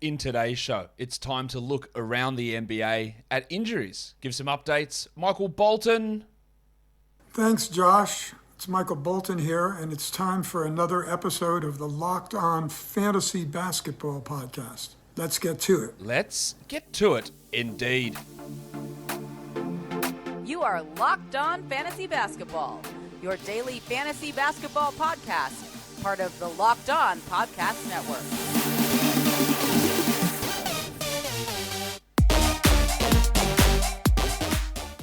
In today's show, it's time to look around the NBA at injuries. Give some updates. Michael Bolton. Thanks, Josh. It's Michael Bolton here, and it's time for another episode of the Locked On Fantasy Basketball Podcast. Let's get to it. Let's get to it, indeed. You are Locked On Fantasy Basketball, your daily fantasy basketball podcast, part of the Locked On Podcast Network.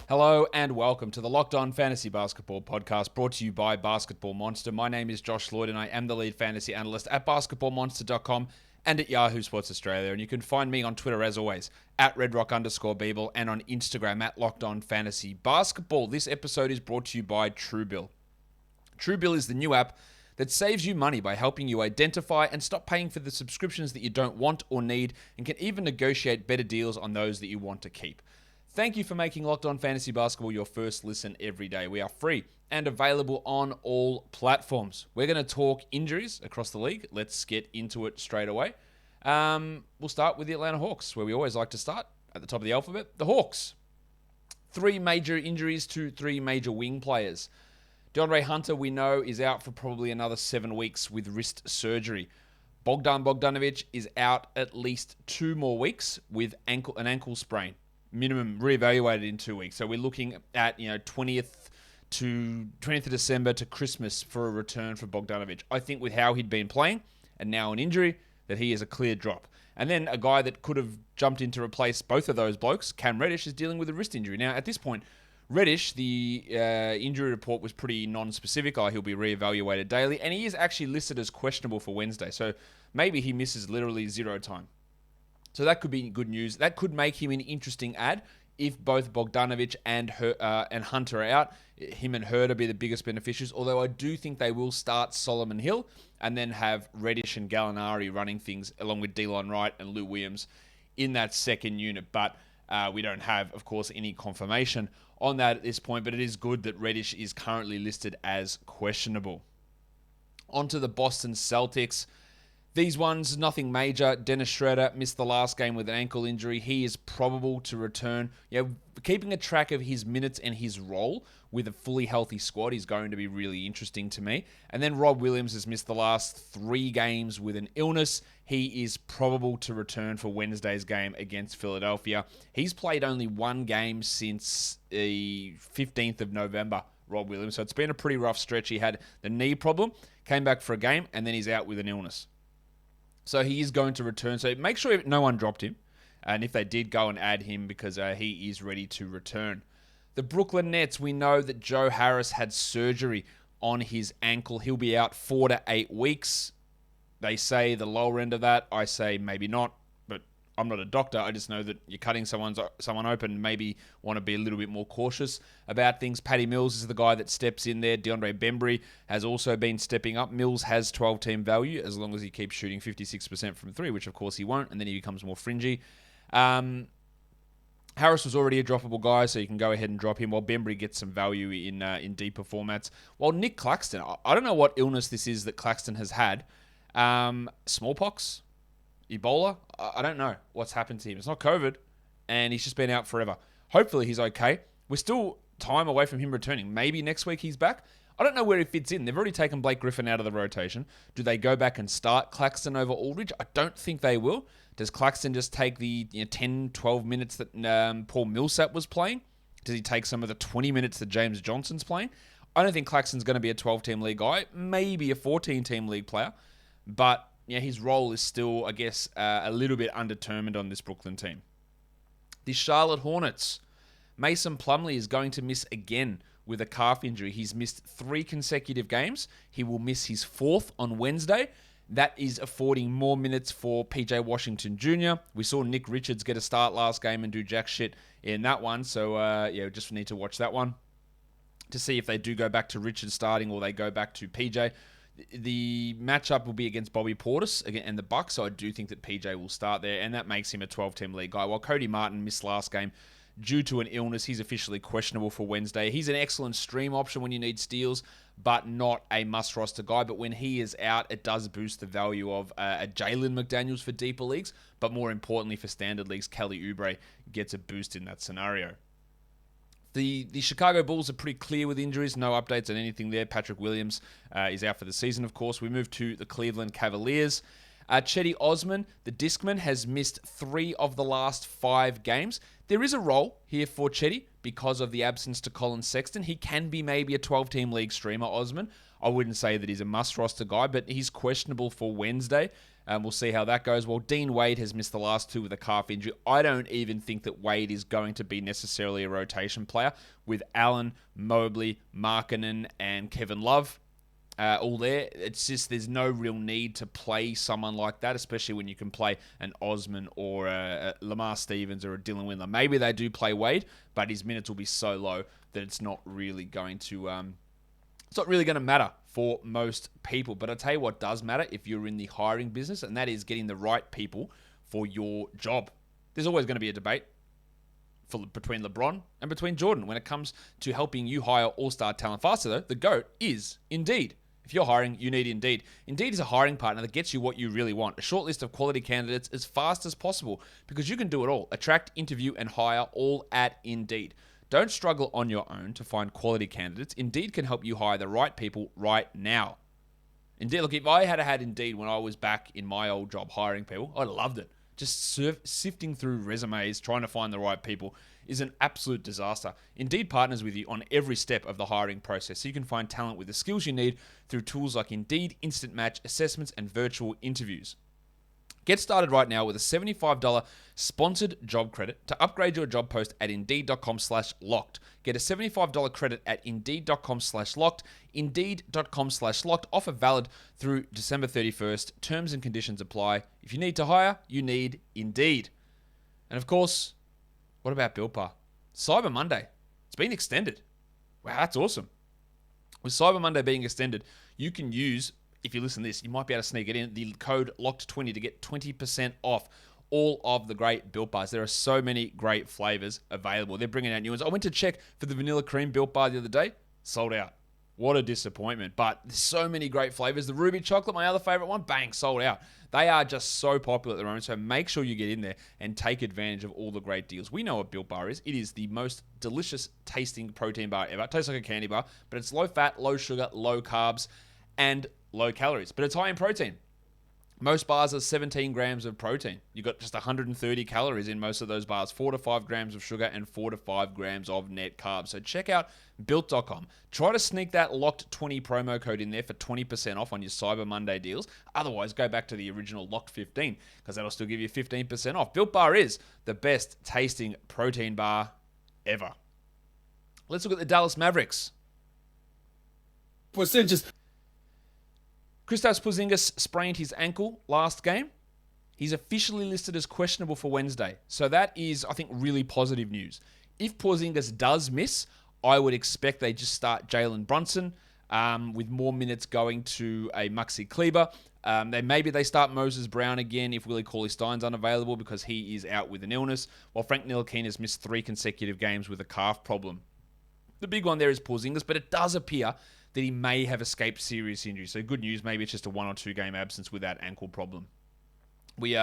Hello and welcome to the Locked On Fantasy Basketball Podcast, brought to you by Basketball Monster. My name is Josh Lloyd and I am the lead fantasy analyst at basketballmonster.com and at Yahoo Sports Australia. And you can find me on Twitter as always at redrock_Beeble and on Instagram at Locked On Fantasy Basketball. This episode is brought to you by TrueBill. TrueBill is the new app that saves you money by helping you identify and stop paying for the subscriptions that you don't want or need, and can even negotiate better deals on those that you want to keep. Thank you for making Locked On Fantasy Basketball your first listen every day. We are free and available on all platforms. We're going to talk injuries across the league. Let's get into it straight away. We'll start with the Atlanta Hawks, where we always like to start at the top of the alphabet. The Hawks. 3 major injuries to 3 major wing players. DeAndre Hunter, we know, is out for probably another 7 weeks with wrist surgery. Bogdanović is out at least 2 more weeks with an ankle sprain. Minimum reevaluated in 2 weeks. So we're looking at 20th of December to Christmas for a return for Bogdanović. I think with how he'd been playing and now an injury, that he is a clear drop. And then a guy that could have jumped in to replace both of those blokes, Cam Reddish, is dealing with a wrist injury. Now, at this point, Reddish, the injury report was pretty non-specific. He'll be reevaluated daily, and he is actually listed as questionable for Wednesday. So maybe he misses literally 0 time. So that could be good news. That could make him an interesting ad if both Bogdanović and Hunter are out. Him and Herro be the biggest beneficiaries, although I do think they will start Solomon Hill and then have Reddish and Gallinari running things along with Delon Wright and Lou Williams in that second unit. But we don't have, of course, any confirmation on that at this point, but it is good that Reddish is currently listed as questionable. On to the Boston Celtics. These ones, nothing major. Dennis Schroeder missed the last game with an ankle injury. He is probable to return. Keeping a track of his minutes and his role with a fully healthy squad is going to be really interesting to me. And then Rob Williams has missed the last 3 games with an illness. He is probable to return for Wednesday's game against Philadelphia. He's played only 1 game since the 15th of November, Rob Williams. So it's been a pretty rough stretch. He had the knee problem, came back for a game, and then he's out with an illness. So he is going to return. So make sure no one dropped him. And if they did, go and add him because he is ready to return. The Brooklyn Nets, we know that Joe Harris had surgery on his ankle. He'll be out 4 to 8 weeks. They say the lower end of that. I say maybe not. But I'm not a doctor. I just know that you're cutting someone open. Maybe want to be a little bit more cautious about things. Patty Mills is the guy that steps in there. DeAndre Bembry has also been stepping up. Mills has 12-team value as long as he keeps shooting 56% from 3, which of course he won't, and then he becomes more fringy. Harris was already a droppable guy, so you can go ahead and drop him, while Bembry gets some value in deeper formats. While Nick Claxton, I don't know what illness this is that Claxton has had. Smallpox? Ebola? I don't know what's happened to him. It's not COVID, and he's just been out forever. Hopefully he's okay. We're still time away from him returning. Maybe next week he's back. I don't know where he fits in. They've already taken Blake Griffin out of the rotation. Do they go back and start Claxton over Aldridge? I don't think they will. Does Claxton just take the 10, 12 minutes that Paul Millsap was playing? Does he take some of the 20 minutes that James Johnson's playing? I don't think Claxton's going to be a 12-team league guy. Maybe a 14-team league player. But his role is still, I guess, a little bit undetermined on this Brooklyn team. The Charlotte Hornets. Mason Plumlee is going to miss again with a calf injury. He's missed 3 consecutive games. He will miss his 4th on Wednesday. That is affording more minutes for PJ Washington Jr. We saw Nick Richards get a start last game and do jack shit in that one. So, just need to watch that one to see if they do go back to Richards starting or they go back to PJ. The matchup will be against Bobby Portis and the Bucks, so I do think that PJ will start there, and that makes him a 12-team league guy. While Cody Martin missed last game due to an illness. He's officially questionable for Wednesday. He's an excellent stream option when you need steals, but not a must-roster guy. But when he is out, it does boost the value of a Jalen McDaniels for deeper leagues. But more importantly, for standard leagues, Kelly Oubre gets a boost in that scenario. The Chicago Bulls are pretty clear with injuries. No updates on anything there. Patrick Williams is out for the season, of course. We move to the Cleveland Cavaliers. Cedi Osman, the Discman, has missed 3 of the last 5 games. There is a role here for Cedi because of the absence to Colin Sexton. He can be maybe a 12-team league streamer, Osman. I wouldn't say that he's a must-roster guy, but he's questionable for Wednesday. We'll see how that goes. Well, Dean Wade has missed the last 2 with a calf injury. I don't even think that Wade is going to be necessarily a rotation player with Allen, Mobley, Markkanen, and Kevin Love all there. It's just there's no real need to play someone like that, especially when you can play an Osman or a Lamar Stevens or a Dylan Windler. Maybe they do play Wade, but his minutes will be so low that it's not really going to matter for most people. But I'll tell you what does matter if you're in the hiring business, and that is getting the right people for your job. There's always going to be a debate between LeBron and between Jordan when it comes to helping you hire all-star talent faster, though. The GOAT is Indeed. If you're hiring, you need Indeed. Indeed is a hiring partner that gets you what you really want, a short list of quality candidates as fast as possible, because you can do it all. Attract, interview, and hire all at Indeed. Don't struggle on your own to find quality candidates. Indeed can help you hire the right people right now. Indeed, look, if I had had Indeed when I was back in my old job hiring people, I'd have loved it. Just sifting through resumes, trying to find the right people is an absolute disaster. Indeed partners with you on every step of the hiring process, so you can find talent with the skills you need through tools like Indeed, Instant Match, assessments, and virtual interviews. Get started right now with a $75 sponsored job credit to upgrade your job post at Indeed.com/locked. Get a $75 credit at Indeed.com/locked. Indeed.com/locked. Offer valid through December 31st. Terms and conditions apply. If you need to hire, you need Indeed. And of course, what about Built Bar? Cyber Monday. It's been extended. Wow, that's awesome. With Cyber Monday being extended, you can use, if you listen to this, you might be able to sneak it in, the code LOCKED20 to get 20% off all of the great Built Bars. There are so many great flavors available. They're bringing out new ones. I went to check for the vanilla cream Built Bar the other day. Sold out. What a disappointment. But there's so many great flavors. The Ruby Chocolate, my other favorite one, bang, sold out. They are just so popular at the moment, so make sure you get in there and take advantage of all the great deals. We know what Built Bar is. It is the most delicious tasting protein bar ever. It tastes like a candy bar, but it's low fat, low sugar, low carbs, and low calories. But it's high in protein. Most bars are 17 grams of protein. You've got just 130 calories in most of those bars, 4 to 5 grams of sugar, and 4 to 5 grams of net carbs. So check out Built.com. Try to sneak that LOCKED20 promo code in there for 20% off on your Cyber Monday deals. Otherwise, go back to the original LOCKED15, because that'll still give you 15% off. Built Bar is the best tasting protein bar ever. Let's look at the Dallas Mavericks. Kristaps Porzingis sprained his ankle last game. He's officially listed as questionable for Wednesday. So that is, I think, really positive news. If Porzingis does miss, I would expect they just start Jalen Brunson with more minutes going to a Maxi Kleber. Maybe they start Moses Brown again if Willie Cauley-Stein's unavailable because he is out with an illness, while Frank Ntilikina has missed 3 consecutive games with a calf problem. The big one there is Porzingis, but it does appear that he may have escaped serious injury. So good news, maybe it's just a 1 or 2 game absence with that ankle problem. We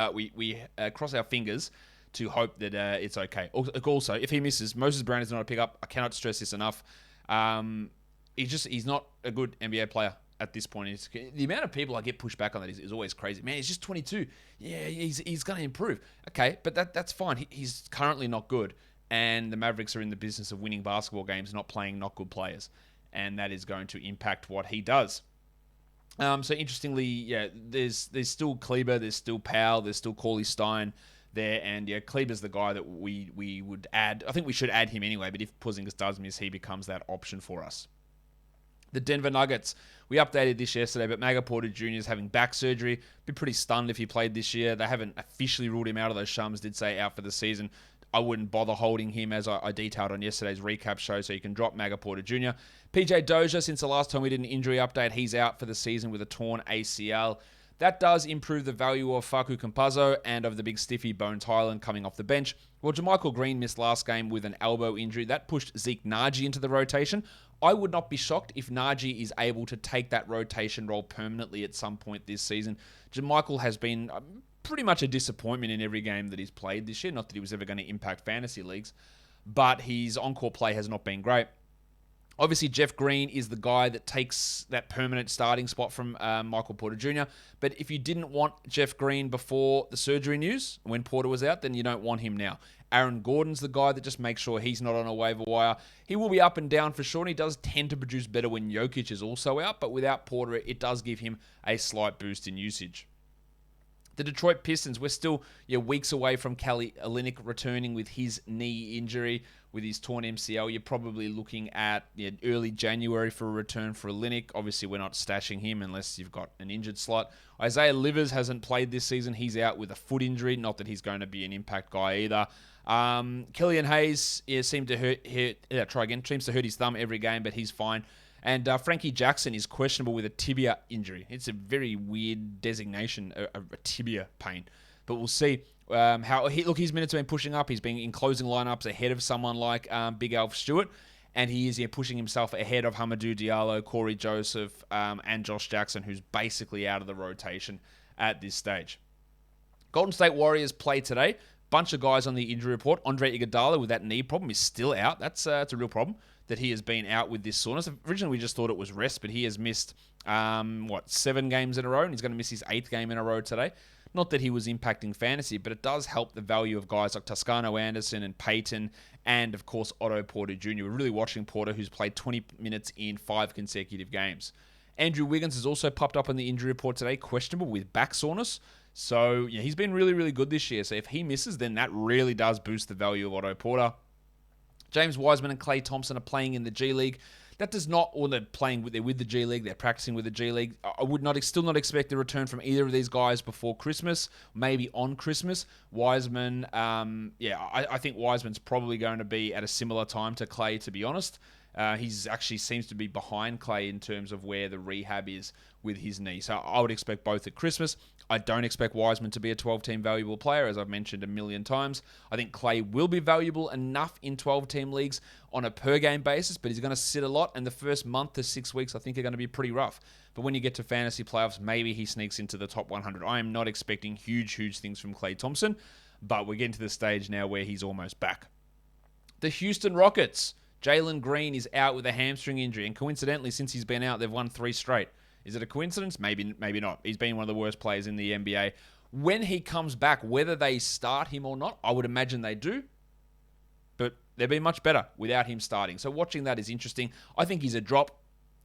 cross our fingers to hope that it's okay. Also, if he misses, Moses Brown is not a pickup. I cannot stress this enough. He's not a good NBA player at this point. The amount of people I get pushed back on that is always crazy. Man, he's just 22. Yeah, he's going to improve. Okay, but that's fine. He's currently not good. And the Mavericks are in the business of winning basketball games, not playing not good players. And that is going to impact what he does. So interestingly, yeah, there's still Kleber, there's still Powell, there's still Cauley-Stein there, and yeah, Kleber's the guy that we would add. I think we should add him anyway, but if Porzingis does miss, he becomes that option for us. The Denver Nuggets, we updated this yesterday, but Maga Porter Jr. is having back surgery. Be pretty stunned if he played this year. They haven't officially ruled him out, although Shams did say out for the season. I wouldn't bother holding him, as I detailed on yesterday's recap show, so you can drop Maga Porter Jr. PJ Dozier, since the last time we did an injury update, he's out for the season with a torn ACL. That does improve the value of Facu Campazzo and of the big stiffy Bones Highland coming off the bench. Well, JaMychal Green missed last game with an elbow injury. That pushed Zeke Naji into the rotation. I would not be shocked if Naji is able to take that rotation role permanently at some point this season. JaMychal has been pretty much a disappointment in every game that he's played this year. Not that he was ever going to impact fantasy leagues, but his on-court play has not been great. Obviously, Jeff Green is the guy that takes that permanent starting spot from Michael Porter Jr. But if you didn't want Jeff Green before the surgery news, when Porter was out, then you don't want him now. Aaron Gordon's the guy that just makes sure he's not on a waiver wire. He will be up and down for sure, and he does tend to produce better when Jokic is also out. But without Porter, it does give him a slight boost in usage. The Detroit Pistons, we're still weeks away from Kelly Olynyk returning with his knee injury, with his torn MCL. You're probably looking at early January for a return for Olynyk. Obviously, we're not stashing him unless you've got an injured slot. Isaiah Livers hasn't played this season. He's out with a foot injury. Not that he's going to be an impact guy either. Killian Hayes seems to hurt his thumb every game, but he's fine. And Frankie Jackson is questionable with a tibia injury. It's a very weird designation, a tibia pain. But we'll see his minutes have been pushing up. He's been in closing lineups ahead of someone like Big Alf Stewart. And he is pushing himself ahead of Hamidou Diallo, Corey Joseph, and Josh Jackson, who's basically out of the rotation at this stage. Golden State Warriors play today. Bunch of guys on the injury report. Andre Iguodala with that knee problem is still out. That's a real problem that he has been out with this soreness. Originally, we just thought it was rest, but he has missed, 7 games in a row, and he's going to miss his 8th game in a row today. Not that he was impacting fantasy, but it does help the value of guys like Toscano Anderson and Peyton, and, of course, Otto Porter Jr. We're really watching Porter, who's played 20 minutes in 5 consecutive games. Andrew Wiggins has also popped up on the injury report today, questionable with back soreness. So, he's been really, really good this year. So if he misses, then that really does boost the value of Otto Porter. James Wiseman and Klay Thompson are playing in the G League. That does not, or they're with the G League, they're practicing with the G League. I would still not expect a return from either of these guys before Christmas, maybe on Christmas. Wiseman, I think Wiseman's probably going to be at a similar time to Klay, to be honest. He's actually seems to be behind Klay in terms of where the rehab is with his knee. So I would expect both at Christmas. I don't expect Wiseman to be a 12-team valuable player, as I've mentioned a million times. I think Klay will be valuable enough in 12-team leagues on a per-game basis, but he's going to sit a lot, and the first month to 6 weeks I think are going to be pretty rough. But when you get to fantasy playoffs, maybe he sneaks into the top 100. I am not expecting huge things from Klay Thompson, but we're getting to the stage now where he's almost back. The Houston Rockets. Jalen Green is out with a hamstring injury, and coincidentally, since he's been out, they've won 3 straight. Is it a coincidence? Maybe not. He's been one of the worst players in the NBA. When he comes back, whether they start him or not, I would imagine they do. But they've been much better without him starting. So watching that is interesting. I think he's a drop.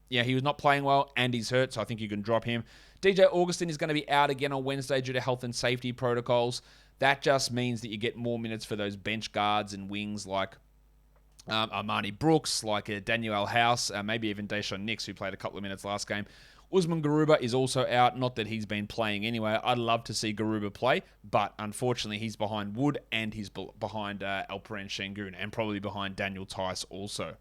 Yeah, he was not playing well and he's hurt, so I think you can drop him. DJ Augustin is going to be out again on Wednesday due to health and safety protocols. That just means that you get more minutes for those bench guards and wings like Armani Brooks, like Daniel House, maybe even Deshaun Nix, who played a couple of minutes last game. Usman Garuba is also out. Not that he's been playing anyway. I'd love to see Garuba play, but unfortunately he's behind Wood and he's behind Alperen Şengün and probably behind Daniel Tice also.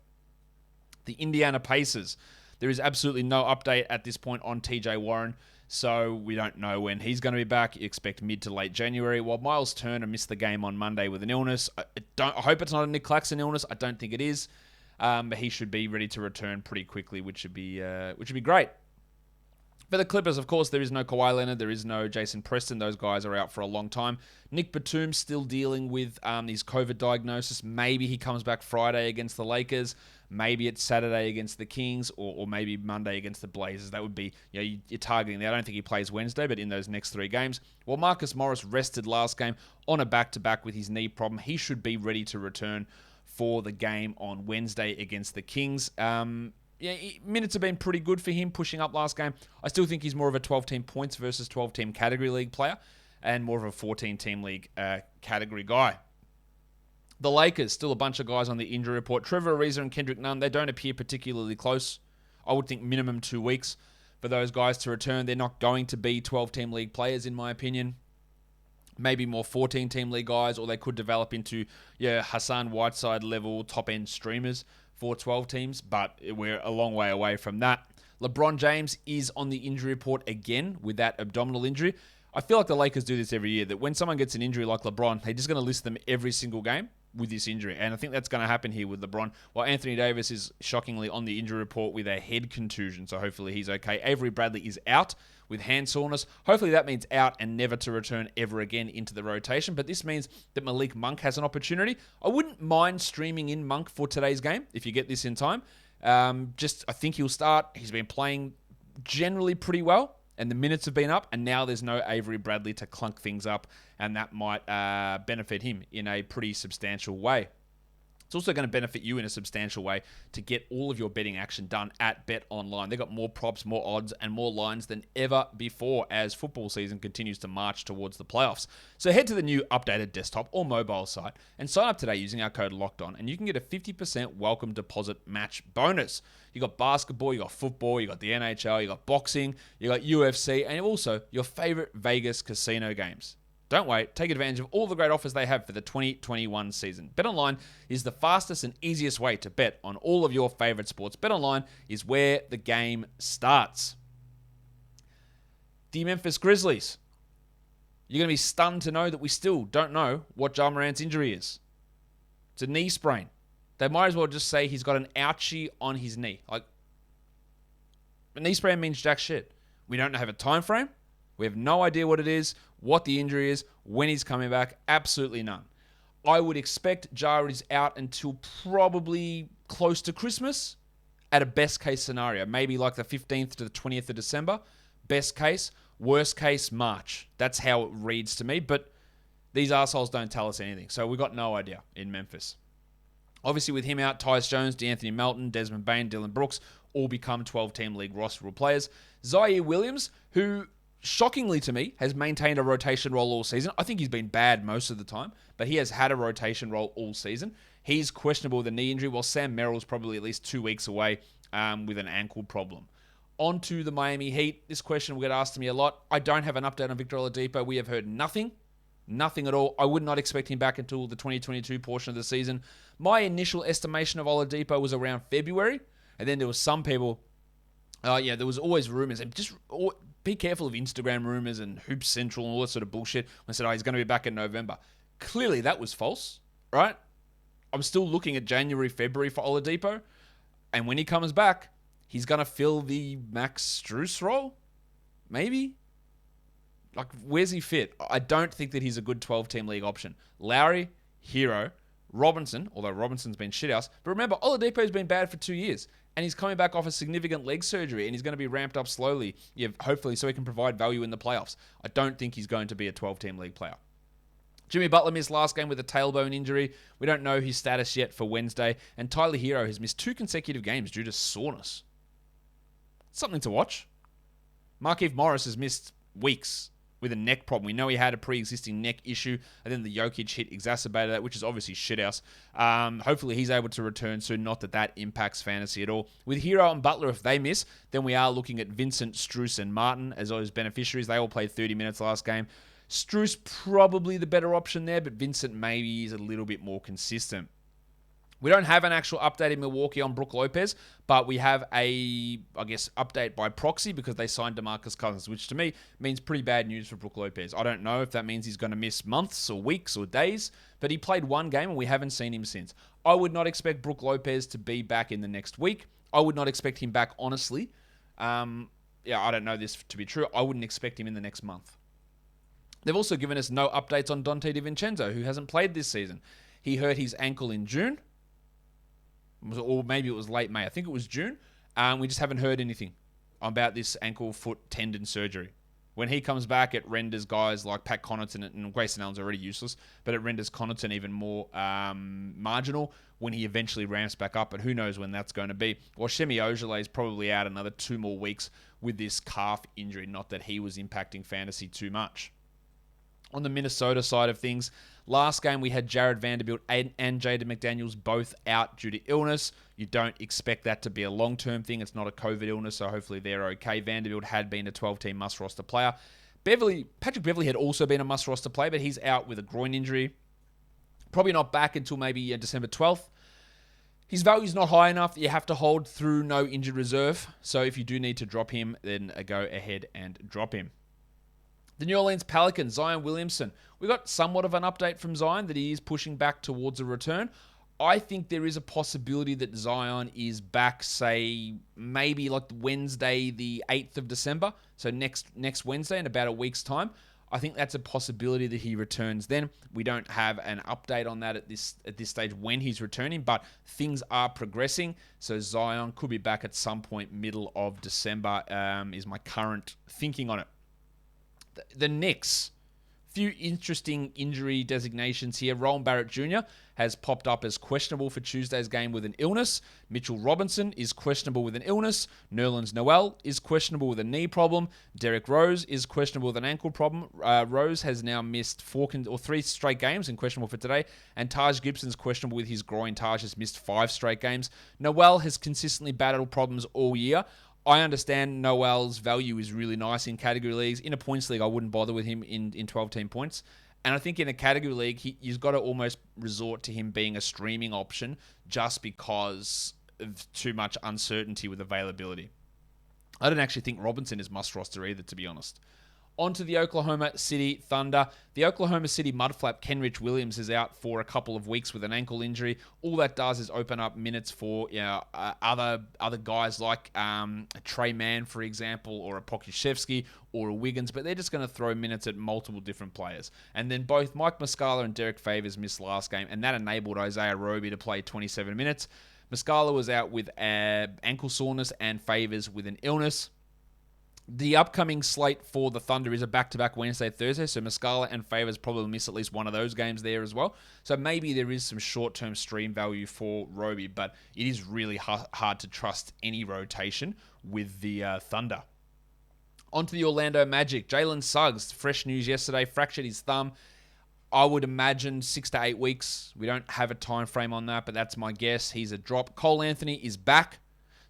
The Indiana Pacers. There is absolutely no update at this point on TJ Warren, so we don't know when he's going to be back. You expect mid to late January. While Miles Turner missed the game on Monday with an illness. I hope it's not a Nick Claxton illness. I don't think it is, but he should be ready to return pretty quickly, which would be great. For the Clippers, of course, there is no Kawhi Leonard. There is no Jason Preston. Those guys are out for a long time. Nick Batum's still dealing with his COVID diagnosis. Maybe he comes back Friday against the Lakers. Maybe it's Saturday against the Kings, or maybe Monday against the Blazers. That would be, you're targeting there. I don't think he plays Wednesday, but in those next 3 games. Well, Marcus Morris rested last game on a back-to-back with his knee problem. He should be ready to return for the game on Wednesday against the Kings. Minutes have been pretty good for him, pushing up last game. I still think he's more of a 12-team points versus 12-team category league player and more of a 14-team league category guy. The Lakers, still a bunch of guys on the injury report. Trevor Ariza and Kendrick Nunn, they don't appear particularly close. I would think minimum 2 weeks for those guys to return. They're not going to be 12-team league players, in my opinion. Maybe more 14-team league guys, or they could develop into Hassan Whiteside level top-end streamers for 12 teams, but we're a long way away from that. LeBron James is on the injury report again with that abdominal injury. I feel like the Lakers do this every year, that when someone gets an injury like LeBron, they're just going to list them every single game with this injury. And I think that's going to happen here with LeBron. While Anthony Davis is shockingly on the injury report with a head contusion, so hopefully he's okay. Avery Bradley is out with hand soreness. Hopefully that means out and never to return ever again into the rotation. But this means that Malik Monk has an opportunity. I wouldn't mind streaming in Monk for today's game if you get this in time. I think he'll start. He's been playing generally pretty well, and the minutes have been up, and now there's no Avery Bradley to clunk things up, and that might benefit him in a pretty substantial way. It's also going to benefit you in a substantial way to get all of your betting action done at BetOnline. They've got more props, more odds, and more lines than ever before as football season continues to march towards the playoffs. So head to the new updated desktop or mobile site and sign up today using our code LOCKEDON, and you can get a 50% welcome deposit match bonus. You got basketball, you got football, you got the NHL, you got boxing, you got UFC, and also your favorite Vegas casino games. Don't wait. Take advantage of all the great offers they have for the 2021 season. BetOnline is the fastest and easiest way to bet on all of your favorite sports. BetOnline is where the game starts. The Memphis Grizzlies. You're going to be stunned to know that we still don't know what Ja Morant's injury is. It's a knee sprain. They might as well just say he's got an ouchie on his knee. Like, a knee sprain means jack shit. We don't have a time frame. We have no idea what it is, what the injury is, when he's coming back. Absolutely none. I would expect Ja is out until probably close to Christmas at a best case scenario. Maybe like the 15th to the 20th of December. Best case. Worst case, March. That's how it reads to me. But these assholes don't tell us anything. So we've got no idea in Memphis. Obviously with him out, Tyus Jones, DeAnthony Melton, Desmond Bane, Dylan Brooks all become 12-team league rosterable players. Zaire Williams, who shockingly to me, has maintained a rotation role all season. I think he's been bad most of the time, but he has had a rotation role all season. He's questionable with a knee injury, while Sam Merrill's probably at least 2 weeks away with an ankle problem. On to the Miami Heat. This question will get asked to me a lot. I don't have an update on Victor Oladipo. We have heard nothing. Nothing at all. I would not expect him back until the 2022 portion of the season. My initial estimation of Oladipo was around February, and then there was some people... there was always rumors, and just be careful of Instagram rumors and Hoops Central and all that sort of bullshit. When I said, he's going to be back in November. Clearly, that was false, right? I'm still looking at January, February for Oladipo, and when he comes back, he's going to fill the Max Strus role, maybe? Like, where's he fit? I don't think that he's a good 12-team league option. Lowry, Herro, Robinson, although Robinson's been shithouse, but remember, Oladipo's been bad for 2 years. And he's coming back off a significant leg surgery, and he's going to be ramped up slowly, hopefully, so he can provide value in the playoffs. I don't think he's going to be a 12-team league player. Jimmy Butler missed last game with a tailbone injury. We don't know his status yet for Wednesday. And Tyler Herro has missed 2 consecutive games due to soreness. Something to watch. Markieff Morris has missed weeks with a neck problem. We know he had a pre-existing neck issue, and then the Jokic hit exacerbated that, which is obviously shithouse. Hopefully he's able to return soon, not that impacts fantasy at all. With Herro and Butler, if they miss, then we are looking at Vincent, Strus, and Martin as those beneficiaries. They all played 30 minutes last game. Strus probably the better option there, but Vincent maybe is a little bit more consistent. We don't have an actual update in Milwaukee on Brook Lopez, but we have update by proxy because they signed DeMarcus Cousins, which to me means pretty bad news for Brook Lopez. I don't know if that means he's going to miss months or weeks or days, but he played 1 game and we haven't seen him since. I would not expect Brook Lopez to be back in the next week. I would not expect him back, honestly. I don't know this to be true. I wouldn't expect him in the next month. They've also given us no updates on Donte DiVincenzo, who hasn't played this season. He hurt his ankle in June. Or maybe it was late May. I think it was June. We just haven't heard anything about this ankle foot tendon surgery. When he comes back, it renders guys like Pat Connaughton, and Grayson Allen's already useless, but it renders Connaughton even more marginal when he eventually ramps back up, and who knows when that's going to be. Well, Shemi Ojeleye is probably out another 2 more weeks with this calf injury, not that he was impacting fantasy too much. On the Minnesota side of things, last game we had Jared Vanderbilt and Jaden McDaniels both out due to illness. You don't expect that to be a long-term thing. It's not a COVID illness, so hopefully they're okay. Vanderbilt had been a 12-team must-roster player. Patrick Beverley had also been a must-roster player, but he's out with a groin injury. Probably not back until maybe December 12th. His value's not high enough that you have to hold through no injured reserve. So if you do need to drop him, then go ahead and drop him. The New Orleans Pelicans, Zion Williamson. We got somewhat of an update from Zion that he is pushing back towards a return. I think there is a possibility that Zion is back, say, maybe like Wednesday, the 8th of December. So next Wednesday in about a week's time. I think that's a possibility that he returns then. We don't have an update on that at this stage when he's returning, but things are progressing. So Zion could be back at some point middle of December is my current thinking on it. The Knicks. Few interesting injury designations here. Rowan Barrett Jr. has popped up as questionable for Tuesday's game with an illness. Mitchell Robinson is questionable with an illness. Nerlens Noel is questionable with a knee problem. Derrick Rose is questionable with an ankle problem. Rose has now missed 3 straight games and questionable for today. And Taj Gibson's questionable with his groin. Taj has missed 5 straight games. Noel has consistently battled problems all year. I understand Noel's value is really nice in category leagues. In a points league, I wouldn't bother with him in 12-team points. And I think in a category league, he's got to almost resort to him being a streaming option just because of too much uncertainty with availability. I don't actually think Robinson is must roster either, to be honest. On to the Oklahoma City Thunder. The Oklahoma City mudflap Kenrich Williams is out for a couple of weeks with an ankle injury. All that does is open up minutes for other guys like Trey Mann, for example, or a Pokusevski or a Wiggins, but they're just going to throw minutes at multiple different players. And then both Mike Muscala and Derek Favors missed last game, and that enabled Isaiah Roby to play 27 minutes. Muscala was out with ankle soreness and Favors with an illness. The upcoming slate for the Thunder is a back-to-back Wednesday, Thursday, so Muscala and Favors probably miss at least one of those games there as well. So maybe there is some short-term stream value for Roby, but it is really hard to trust any rotation with the Thunder. On to the Orlando Magic. Jalen Suggs, fresh news yesterday, fractured his thumb. I would imagine 6 to 8 weeks. We don't have a time frame on that, but that's my guess. He's a drop. Cole Anthony is back.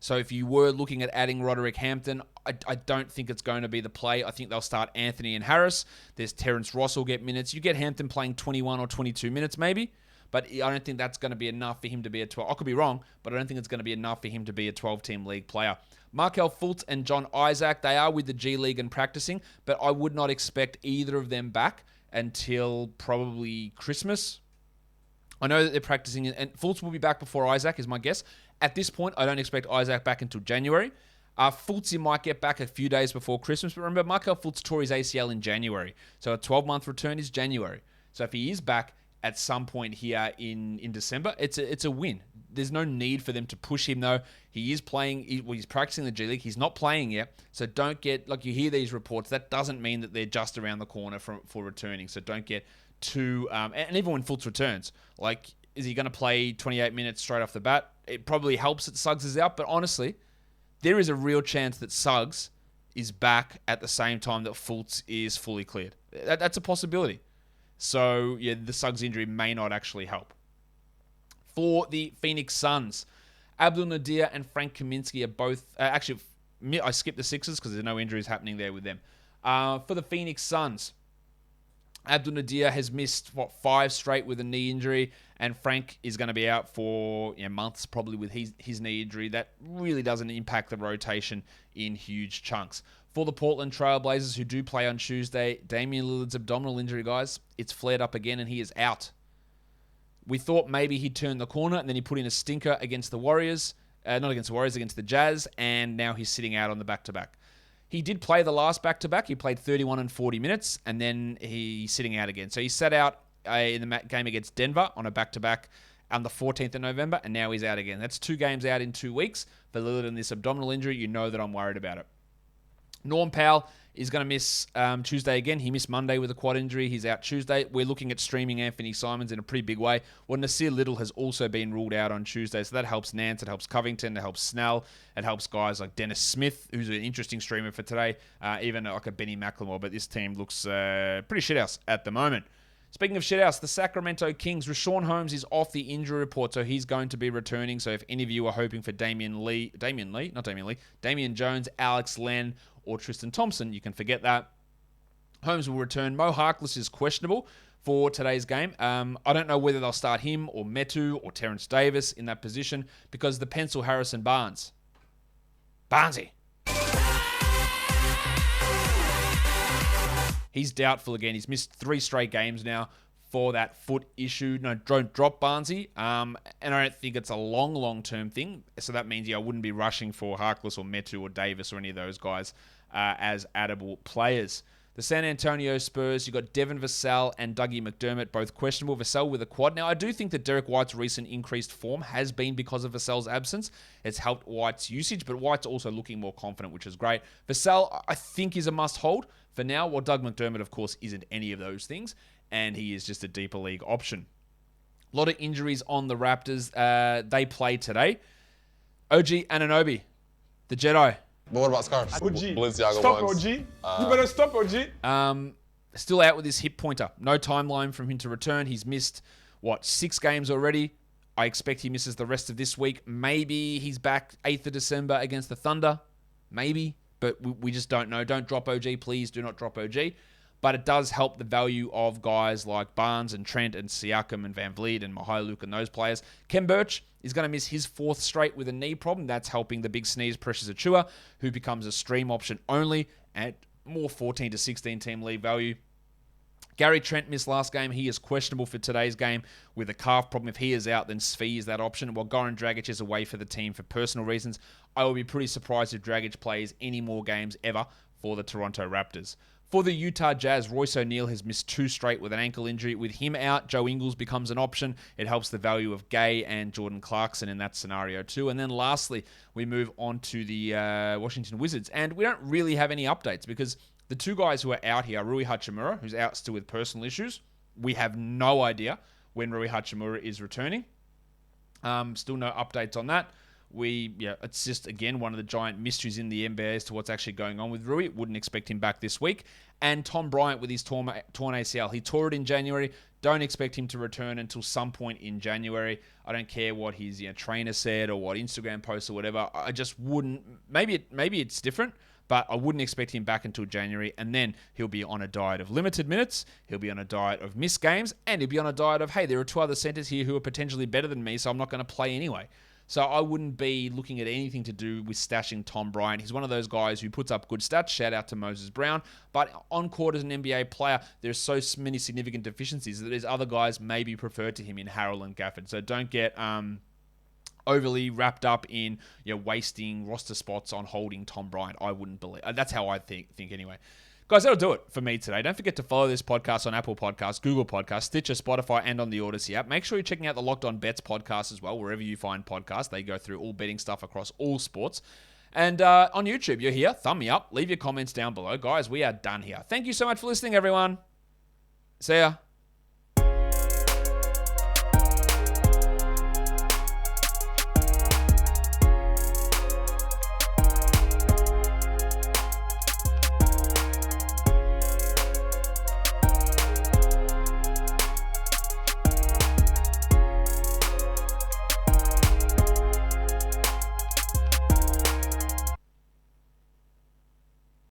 So if you were looking at adding Roderick Hampton, I don't think it's going to be the play. I think they'll start Anthony and Harris. There's Terrence Ross will get minutes. You get Hampton playing 21 or 22 minutes maybe, but I don't think that's going to be enough for him to be a 12. I could be wrong, but I don't think it's going to be enough for him to be a 12-team league player. Markelle Fultz and John Isaac, they are with the G League and practicing, but I would not expect either of them back until probably Christmas. I know that they're practicing, and Fultz will be back before Isaac is my guess. At this point, I don't expect Isaac back until January. Fultz might get back a few days before Christmas, but remember, Markelle Fultz tore his ACL in January. So a 12-month return is January. So if he is back at some point here in December, it's a win. There's no need for them to push him, though. He is playing, he's practicing the G League. He's not playing yet. So don't get, like you hear these reports, that doesn't mean that they're just around the corner for returning. So don't get too, and even when Fultz returns, like, is he going to play 28 minutes straight off the bat? It probably helps that Suggs is out, but honestly, there is a real chance that Suggs is back at the same time that Fultz is fully cleared. That's a possibility. So, yeah, the Suggs injury may not actually help. For the Phoenix Suns, Abdul Nadir and Frank Kaminsky are both... actually, I skipped the Sixers because there's no injuries happening there with them. For the Phoenix Suns, Abdul Nadir has missed, 5 straight with a knee injury, and Frank is going to be out for months probably with his knee injury. That really doesn't impact the rotation in huge chunks. For the Portland Trail Blazers, who do play on Tuesday, Damian Lillard's abdominal injury, guys, it's flared up again, and he is out. We thought maybe he'd turn the corner, and then he put in a stinker against the Warriors. Not against the Warriors, against the Jazz, and now he's sitting out on the back-to-back. He did play the last back-to-back. He played 31 and 40 minutes, and then he's sitting out again. So he sat out in the game against Denver on a back-to-back on the 14th of November, and now he's out again. That's 2 games out in 2 weeks. For Lillard and this abdominal injury, you know that I'm worried about it. Norm Powell is going to miss Tuesday again. He missed Monday with a quad injury. He's out Tuesday. We're looking at streaming Anthony Simons in a pretty big way. Well, Nassir Little has also been ruled out on Tuesday, so that helps Nance, it helps Covington, it helps Snell, it helps guys like Dennis Smith, who's an interesting streamer for today, even like a Benny McLemore, but this team looks pretty shithouse at the moment. Speaking of shithouse, the Sacramento Kings, Rashawn Holmes is off the injury report, so he's going to be returning. So if any of you are hoping for Damian Jones, Alex Len, or Tristan Thompson, you can forget that. Holmes will return. Mo Harkless is questionable for today's game. I don't know whether they'll start him or Metu or Terrence Davis in that position because the pencil Harrison Barnes. Barnesy. He's doubtful again. He's missed 3 straight games now for that foot issue. No, don't drop Barnesy. And I don't think it's a long-term thing. So that means I wouldn't be rushing for Harkless or Metu or Davis or any of those guys as addable players. The San Antonio Spurs, you've got Devin, Vassell and Dougie McDermott, both questionable. Vassell with a quad. Now, I do think that Derek White's recent increased form has been because of Vassell's absence. It's helped White's usage, but White's also looking more confident, which is great. Vassell, I think, is a must-hold for now, while Doug McDermott, of course, isn't any of those things, and he is just a deeper league option. A lot of injuries on the Raptors. They play today. OG Anunoby, the Jedi. But what about scarves? OG. Balenciaga Stop, ones. OG. You better stop, OG. Still out with his hip pointer. No timeline from him to return. He's missed, 6 games already. I expect he misses the rest of this week. Maybe he's back 8th of December against the Thunder. Maybe. But we just don't know. Don't drop OG, please. Do not drop OG. But it does help the value of guys like Barnes and Trent and Siakam and Van Vliet and Mihailuk and those players. Ken Birch is going to miss his 4th straight with a knee problem. That's helping the big sneeze Precious Achiuwa, who becomes a stream option only at more 14 to 16 team league value. Gary Trent missed last game. He is questionable for today's game with a calf problem. If he is out, then Svi is that option. While Goran Dragic is away for the team for personal reasons, I will be pretty surprised if Dragic plays any more games ever for the Toronto Raptors. For the Utah Jazz, Royce O'Neal has missed 2 straight with an ankle injury. With him out, Joe Ingles becomes an option. It helps the value of Gay and Jordan Clarkson in that scenario too. And then lastly, we move on to the Washington Wizards. And we don't really have any updates because the 2 guys who are out here are Rui Hachimura, who's out still with personal issues. We have no idea when Rui Hachimura is returning. Still no updates on that. It's just, again, one of the giant mysteries in the NBA as to what's actually going on with Rui. Wouldn't expect him back this week. And Tom Bryant with his torn ACL. He tore it in January. Don't expect him to return until some point in January. I don't care what his trainer said or what Instagram posts or whatever. I just wouldn't. Maybe it's different, but I wouldn't expect him back until January. And then he'll be on a diet of limited minutes. He'll be on a diet of missed games. And he'll be on a diet of, hey, there are 2 other centers here who are potentially better than me, so I'm not going to play anyway. So I wouldn't be looking at anything to do with stashing Tom Bryant. He's one of those guys who puts up good stats. Shout out to Moses Brown. But on court as an NBA player, there's so many significant deficiencies that there's other guys maybe preferred to him in Harrell and Gafford. So don't get overly wrapped up in wasting roster spots on holding Tom Bryant. I wouldn't believe. That's how I think anyway. Guys, that'll do it for me today. Don't forget to follow this podcast on Apple Podcasts, Google Podcasts, Stitcher, Spotify, and on the Odyssey app. Make sure you're checking out the Locked On Bets podcast as well, wherever you find podcasts. They go through all betting stuff across all sports. And on YouTube, you're here. Thumb me up. Leave your comments down below. Guys, we are done here. Thank you so much for listening, everyone. See ya.